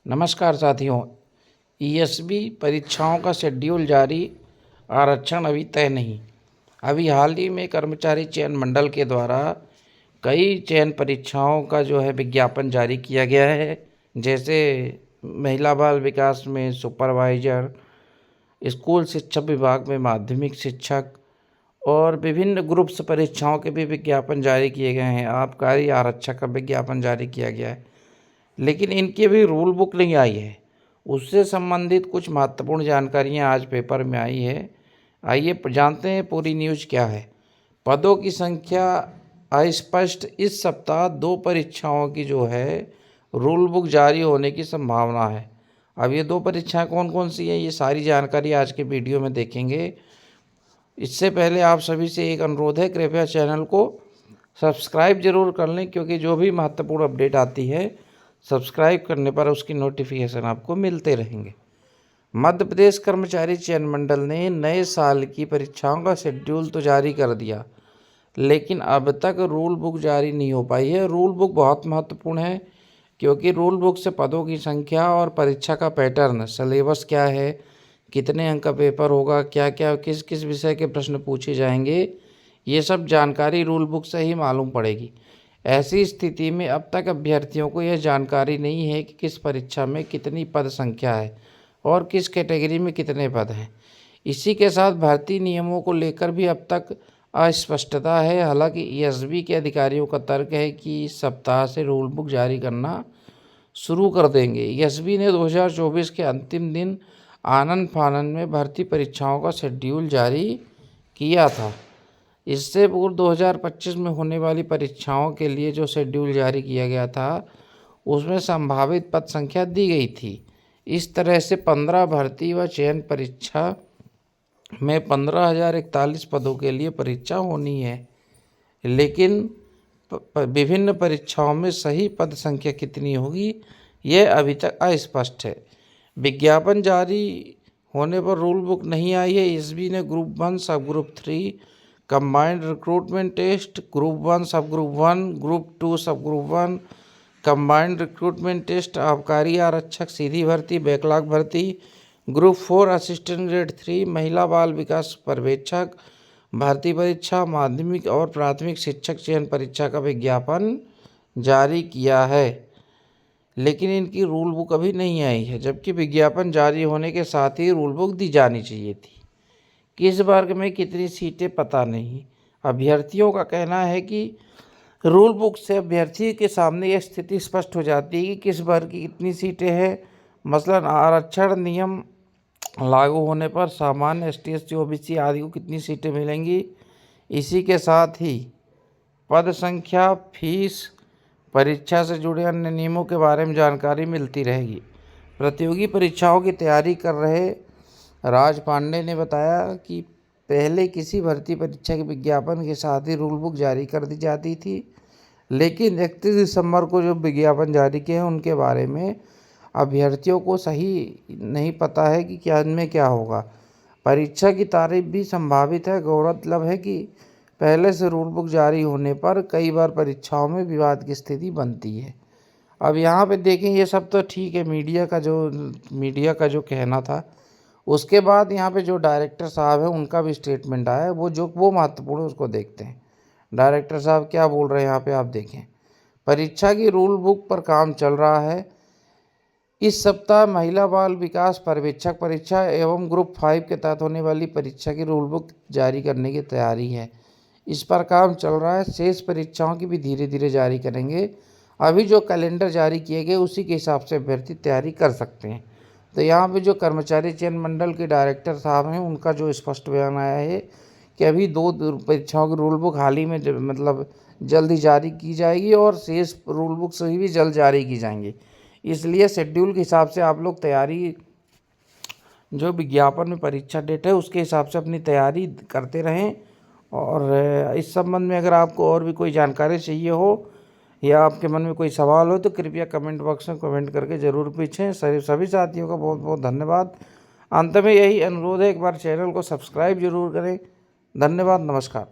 नमस्कार साथियों। ईएसबी परीक्षाओं का शेड्यूल जारी, आरक्षण अभी तय नहीं। अभी हाल ही में कर्मचारी चयन मंडल के द्वारा कई चयन परीक्षाओं का जो है विज्ञापन जारी किया गया है, जैसे महिला बाल विकास में सुपरवाइजर, स्कूल शिक्षा विभाग में माध्यमिक शिक्षक और विभिन्न ग्रुप्स परीक्षाओं के भी विज्ञापन जारी किए गए हैं। आबकारी आरक्षक का विज्ञापन जारी किया गया है, लेकिन इनकी अभी रूल बुक नहीं आई है। उससे संबंधित कुछ महत्वपूर्ण जानकारियां आज पेपर में आई है। आइए जानते हैं पूरी न्यूज़ क्या है। पदों की संख्या अस्पष्ट। इस सप्ताह 2 परीक्षाओं की जो है रूल बुक जारी होने की संभावना है। अब ये 2 परीक्षाएं कौन कौन सी हैं, ये सारी जानकारी आज के वीडियो में देखेंगे। इससे पहले आप सभी से एक अनुरोध है, कृपया चैनल को सब्सक्राइब जरूर कर लें, क्योंकि जो भी महत्वपूर्ण अपडेट आती है सब्सक्राइब करने पर उसकी नोटिफिकेशन आपको मिलते रहेंगे। मध्य प्रदेश कर्मचारी चयन मंडल ने नए साल की परीक्षाओं का शेड्यूल तो जारी कर दिया, लेकिन अब तक रूल बुक जारी नहीं हो पाई है। रूल बुक बहुत महत्वपूर्ण है, क्योंकि रूल बुक से पदों की संख्या और परीक्षा का पैटर्न, सिलेबस क्या है, कितने अंक का पेपर होगा, क्या क्या किस किस विषय के प्रश्न पूछे जाएंगे, ये सब जानकारी रूल बुक से ही मालूम पड़ेगी। ऐसी स्थिति में अब तक अभ्यर्थियों को यह जानकारी नहीं है कि किस परीक्षा में कितनी पद संख्या है और किस कैटेगरी में कितने पद हैं। इसी के साथ भर्ती नियमों को लेकर भी अब तक अस्पष्टता है। हालांकि ईएसबी के अधिकारियों का तर्क है कि इस सप्ताह से रूल बुक जारी करना शुरू कर देंगे। ईएसबी ने 2024 के अंतिम दिन आनन फानन में भर्ती परीक्षाओं का शेड्यूल जारी किया था। इससे पूर्व 2025 में होने वाली परीक्षाओं के लिए जो शेड्यूल जारी किया गया था, उसमें संभावित पद संख्या दी गई थी। इस तरह से 15 भर्ती व चयन परीक्षा में 15,041 पदों के लिए परीक्षा होनी है, लेकिन विभिन्न परीक्षाओं में सही पद संख्या कितनी होगी, यह अभी तक अस्पष्ट है। विज्ञापन जारी होने पर रूल बुक नहीं आई है। ईएसबी ने group 1, subgroup 3, combined recruitment test, group 1 सब ग्रुप 1, ग्रुप 2 सब ग्रुप 1, कंबाइंड रिक्रूटमेंट टेस्ट, आबकारी आरक्षक सीधी भर्ती, बैकलॉग भर्ती, ग्रुप 4 असिस्टेंट ग्रेड 3, महिला बाल विकास पर्यवेक्षक भर्ती परीक्षा, माध्यमिक और प्राथमिक शिक्षक चयन परीक्षा का विज्ञापन जारी किया है, लेकिन इनकी रूल बुक अभी नहीं आई है। जबकि विज्ञापन जारी होने के साथ ही रूल बुक दी जानी चाहिए थी। किस वर्ग में कितनी सीटें पता नहीं। अभ्यर्थियों का कहना है कि रूल बुक से अभ्यर्थी के सामने यह स्थिति स्पष्ट हो जाती है कि किस वर्ग की कितनी सीटें हैं। मसलन आरक्षण नियम लागू होने पर सामान्य ST SC OBC आदि को कितनी सीटें मिलेंगी। इसी के साथ ही पद संख्या, फीस, परीक्षा से जुड़े अन्य नियमों के बारे में जानकारी मिलती रहेगी। प्रतियोगी परीक्षाओं की तैयारी कर रहे राज पांडे ने बताया कि पहले किसी भर्ती परीक्षा के विज्ञापन के साथ ही रूल बुक जारी कर दी जाती थी, लेकिन 31 दिसंबर को जो विज्ञापन जारी किए हैं उनके बारे में अभ्यर्थियों को सही नहीं पता है कि क्या इनमें क्या होगा। परीक्षा की तारीख भी संभावित है। गौरतलब है कि पहले से रूल बुक जारी होने पर कई बार परीक्षाओं में विवाद की स्थिति बनती है। अब यहाँ पे देखें, ये सब तो ठीक है, मीडिया का जो कहना था। उसके बाद यहाँ पे जो डायरेक्टर साहब है उनका भी स्टेटमेंट आया है, वो महत्वपूर्ण है, उसको देखते हैं। डायरेक्टर साहब क्या बोल रहे हैं यहाँ पे आप देखें। परीक्षा की रूल बुक पर काम चल रहा है। इस सप्ताह महिला बाल विकास पर्यवेक्षक परीक्षा एवं ग्रुप 5 के तहत होने वाली परीक्षा की रूल बुक जारी करने की तैयारी है। इस पर काम चल रहा है। शेष परीक्षाओं की भी धीरे धीरे जारी करेंगे। अभी जो कैलेंडर जारी किए गए उसी के हिसाब से अभ्यर्थी तैयारी कर सकते हैं। तो यहाँ पे जो कर्मचारी चयन मंडल के डायरेक्टर साहब हैं, उनका जो स्पष्ट बयान आया है कि अभी 2 परीक्षाओं की रूल बुक हाल ही में जल्द ही जारी की जाएगी और शेष रूल बुक से भी जल्द जारी की जाएंगी। इसलिए शेड्यूल के हिसाब से आप लोग तैयारी, जो विज्ञापन में परीक्षा डेट है उसके हिसाब से अपनी तैयारी करते रहें। और इस संबंध में अगर आपको और भी कोई जानकारी चाहिए हो या आपके मन में कोई सवाल हो तो कृपया कमेंट बॉक्स में कमेंट करके ज़रूर पूछें। सभी साथियों का बहुत बहुत धन्यवाद। अंत में यही अनुरोध है, एक बार चैनल को सब्सक्राइब जरूर करें। धन्यवाद, नमस्कार।